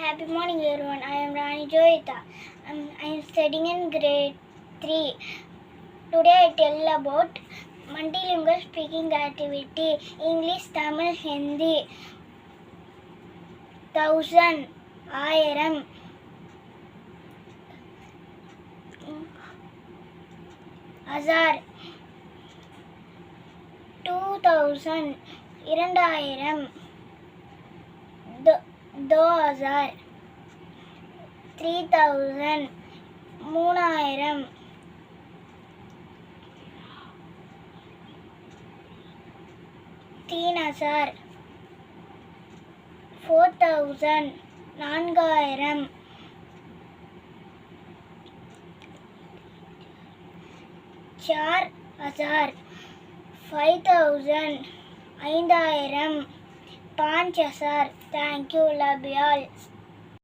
Happy morning, everyone. I am Rani Joyita. I am studying in grade 3. Today I tell about multilingual speaking activity. English, Tamil, Hindi. 1000, 1000. 1000, 2000, 2000. 2000, 3000, 3000, 3000, 4000, 4000, 4000, 5000, 5000, 5000. Thank you, love you all.